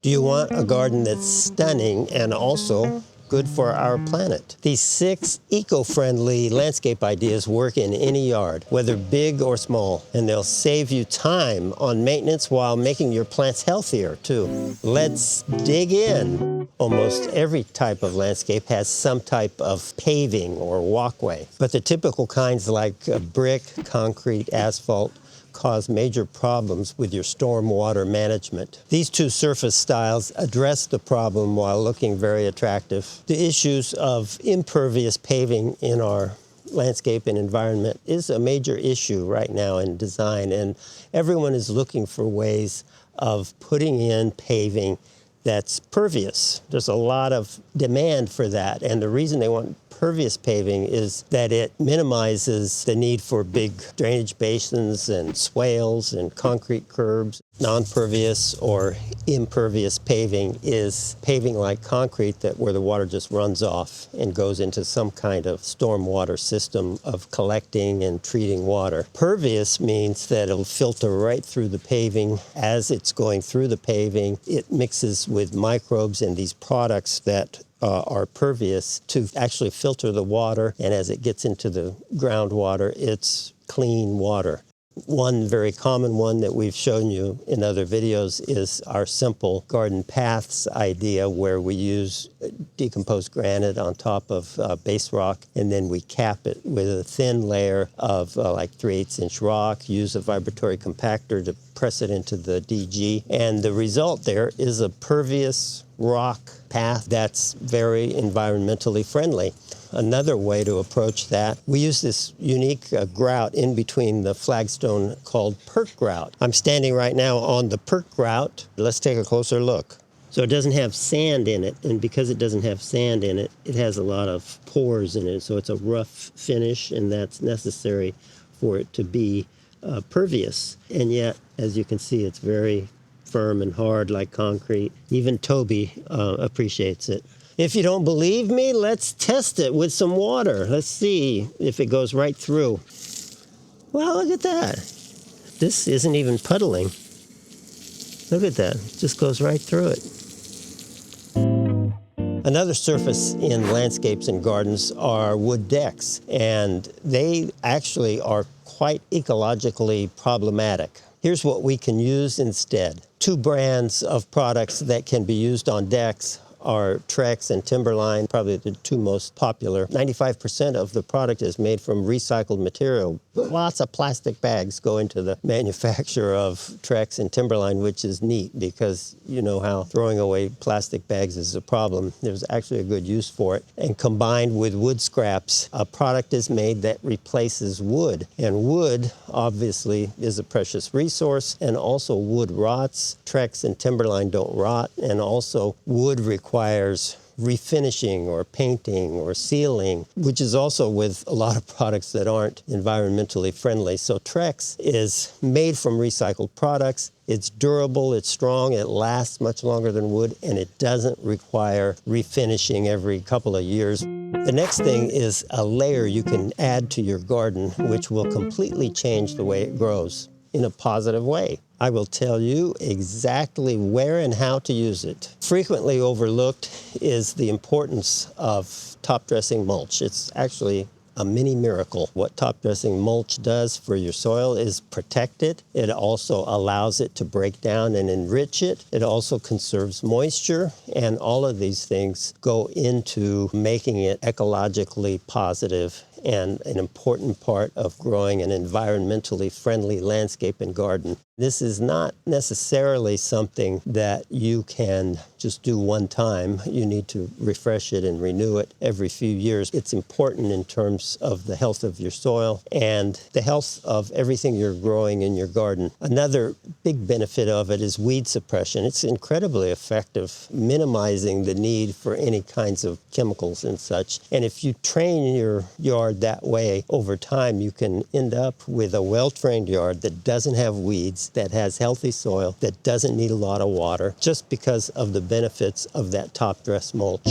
Do you want a garden that's stunning and also good for our planet? These 6 eco-friendly landscape ideas work in any yard, whether big or small, and they'll save you time on maintenance while making your plants healthier too. Let's dig in. Almost every type of landscape has some type of paving or walkway, but the typical kinds like brick, concrete, asphalt, cause major problems with your stormwater management. These 2 surface styles address the problem while looking very attractive. The issues of impervious paving in our landscape and environment is a major issue right now in design, and everyone is looking for ways of putting in paving that's pervious. There's a lot of demand for that, and the reason they want pervious paving is that it minimizes the need for big drainage basins and swales and concrete curbs. Non-pervious or impervious paving is paving like concrete where the water just runs off and goes into some kind of stormwater system of collecting and treating water. Pervious means that it'll filter right through the paving. As it's going through the paving, it mixes with microbes and these products that are pervious to actually filter the water, and as it gets into the groundwater, it's clean water. One very common one that we've shown you in other videos is our simple garden paths idea, where we use decomposed granite on top of base rock, and then we cap it with a thin layer of like 3/8 inch rock, use a vibratory compactor to press it into the DG, and the result there is a pervious rock path that's very environmentally friendly. Another way to approach that, we use this unique grout in between the flagstone called perk grout. I'm standing right now on the perk grout. Let's take a closer look. So it doesn't have sand in it, and because it doesn't have sand in it, it has a lot of pores in it, so it's a rough finish, and that's necessary for it to be pervious. And yet, as you can see, it's very firm and hard like concrete. Even Toby appreciates it. If you don't believe me, let's test it with some water. Let's see if it goes right through. Well, look at that. This isn't even puddling. Look at that. It just goes right through it. Another surface in landscapes and gardens are wood decks, and they actually are quite ecologically problematic. Here's what we can use instead. 2 brands of products that can be used on decks are Trex and Timberline, probably the 2 most popular. 95% of the product is made from recycled material. Lots of plastic bags go into the manufacture of Trex and Timberline, which is neat because you know how throwing away plastic bags is a problem. There's actually a good use for it. And combined with wood scraps, a product is made that replaces wood. And wood, obviously, is a precious resource, and also wood rots. Trex and Timberline don't rot, and also wood requires refinishing or painting or sealing, which is also with a lot of products that aren't environmentally friendly. So Trex is made from recycled products. It's durable, it's strong, it lasts much longer than wood, and it doesn't require refinishing every couple of years. The next thing is a layer you can add to your garden, which will completely change the way it grows in a positive way. I will tell you exactly where and how to use it. Frequently overlooked is the importance of top-dressing mulch. It's actually a mini miracle. What top-dressing mulch does for your soil is protect it. It also allows it to break down and enrich it. It also conserves moisture, and all of these things go into making it ecologically positive and an important part of growing an environmentally friendly landscape and garden. This is not necessarily something that you can just do one time. You need to refresh it and renew it every few years. It's important in terms of the health of your soil and the health of everything you're growing in your garden. Another big benefit of it is weed suppression. It's incredibly effective, minimizing the need for any kinds of chemicals and such. And if you train your yard that way over time, you can end up with a well-trained yard that doesn't have weeds, that has healthy soil, that doesn't need a lot of water, just because of the benefits of that top dress mulch.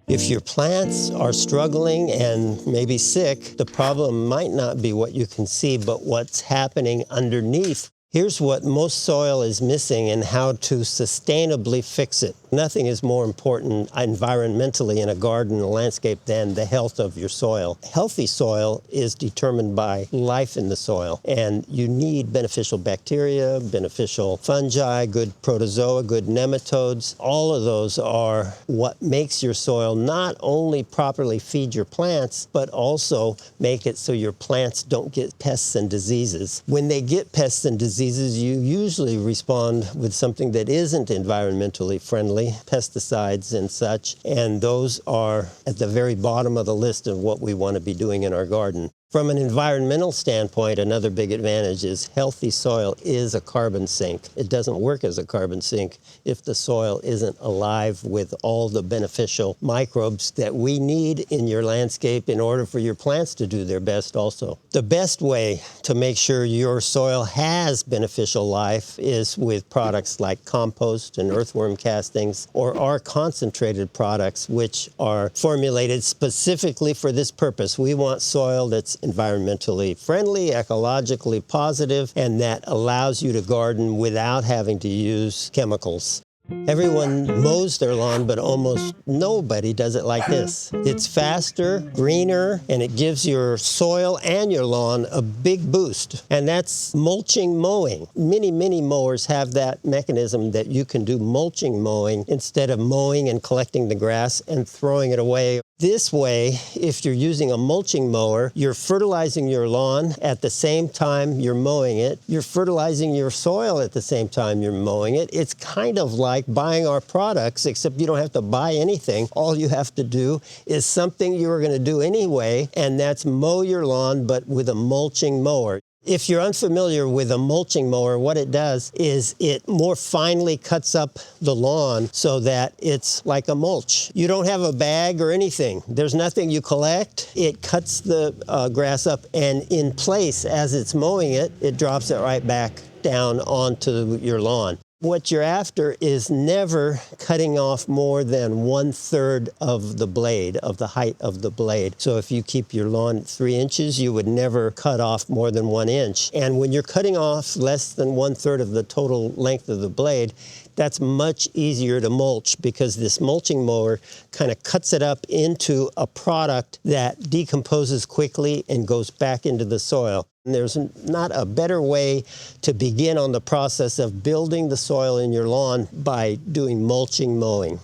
If your plants are struggling and maybe sick, the problem might not be what you can see, but what's happening underneath. Here's what most soil is missing and how to sustainably fix it. Nothing is more important environmentally in a garden or landscape than the health of your soil. Healthy soil is determined by life in the soil, and you need beneficial bacteria, beneficial fungi, good protozoa, good nematodes. All of those are what makes your soil not only properly feed your plants, but also make it so your plants don't get pests and diseases. When they get pests and diseases, you usually respond with something that isn't environmentally friendly, pesticides and such, and those are at the very bottom of the list of what we want to be doing in our garden. From an environmental standpoint, another big advantage is healthy soil is a carbon sink. It doesn't work as a carbon sink if the soil isn't alive with all the beneficial microbes that we need in your landscape in order for your plants to do their best also. The best way to make sure your soil has beneficial life is with products like compost and earthworm castings, or our concentrated products, which are formulated specifically for this purpose. We want soil that's environmentally friendly, ecologically positive, and that allows you to garden without having to use chemicals. Everyone mows their lawn, but almost nobody does it like this. It's faster, greener, and it gives your soil and your lawn a big boost. And that's mulching mowing. Many mowers have that mechanism that you can do mulching mowing instead of mowing and collecting the grass and throwing it away. This way, if you're using a mulching mower, you're fertilizing your lawn at the same time you're mowing it. You're fertilizing your soil at the same time you're mowing it. It's kind of like buying our products, except you don't have to buy anything. All you have to do is something you were going to do anyway, and that's mow your lawn, but with a mulching mower. If you're unfamiliar with a mulching mower, what it does is it more finely cuts up the lawn so that it's like a mulch. You don't have a bag or anything. There's nothing you collect. It cuts the grass up, and in place as it's mowing it, it drops it right back down onto your lawn. What you're after is never cutting off more than 1/3 of the blade, of the height of the blade. So if you keep your lawn 3 inches, you would never cut off more than 1 inch. And when you're cutting off less than 1/3 of the total length of the blade, that's much easier to mulch, because this mulching mower kind of cuts it up into a product that decomposes quickly and goes back into the soil. And there's not a better way to begin on the process of building the soil in your lawn by doing mulching mowing.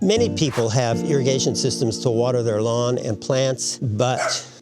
Many people have irrigation systems to water their lawn and plants, but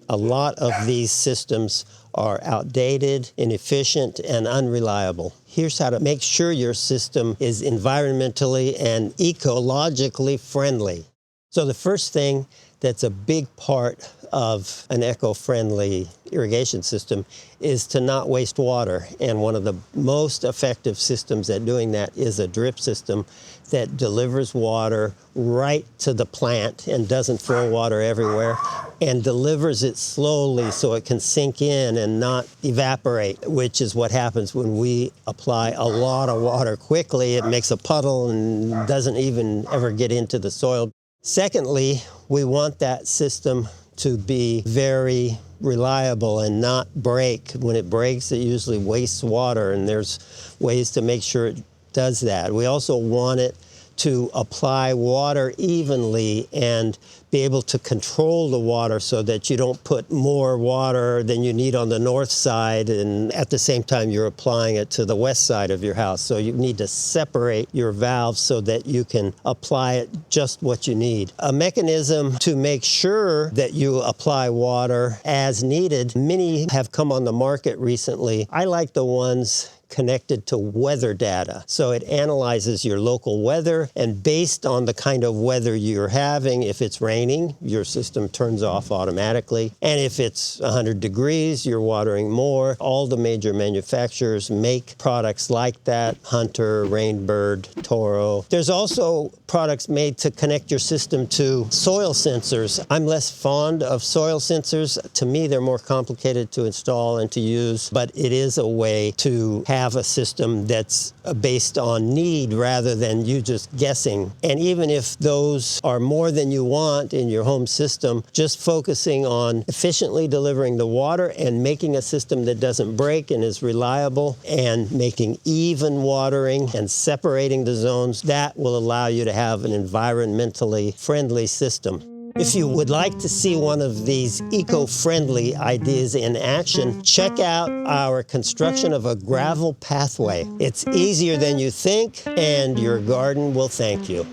a lot of these systems are outdated, inefficient, and unreliable. Here's how to make sure your system is environmentally and ecologically friendly. So the first thing that's a big part of an eco-friendly irrigation system is to not waste water. And one of the most effective systems at doing that is a drip system that delivers water right to the plant and doesn't throw water everywhere, and delivers it slowly so it can sink in and not evaporate, which is what happens when we apply a lot of water quickly. It makes a puddle and doesn't even ever get into the soil. Secondly, we want that system to be very reliable and not break. When it breaks, it usually wastes water, and there's ways to make sure it does that. We also want it to apply water evenly and be able to control the water so that you don't put more water than you need on the north side, and at the same time you're applying it to the west side of your house. So you need to separate your valves so that you can apply it just what you need. A mechanism to make sure that you apply water as needed. Many have come on the market recently. I like the ones connected to weather data. So it analyzes your local weather, and based on the kind of weather you're having, if it's raining, your system turns off automatically. And if it's 100 degrees, you're watering more. All the major manufacturers make products like that: Hunter, Rainbird, Toro. There's also products made to connect your system to soil sensors. I'm less fond of soil sensors. To me, they're more complicated to install and to use, but it is a way to have a system that's based on need rather than you just guessing. And even if those are more than you want in your home system, just focusing on efficiently delivering the water and making a system that doesn't break and is reliable, and making even watering and separating the zones, that will allow you to have an environmentally friendly system. If you would like to see one of these eco-friendly ideas in action, check out our construction of a gravel pathway. It's easier than you think, and your garden will thank you.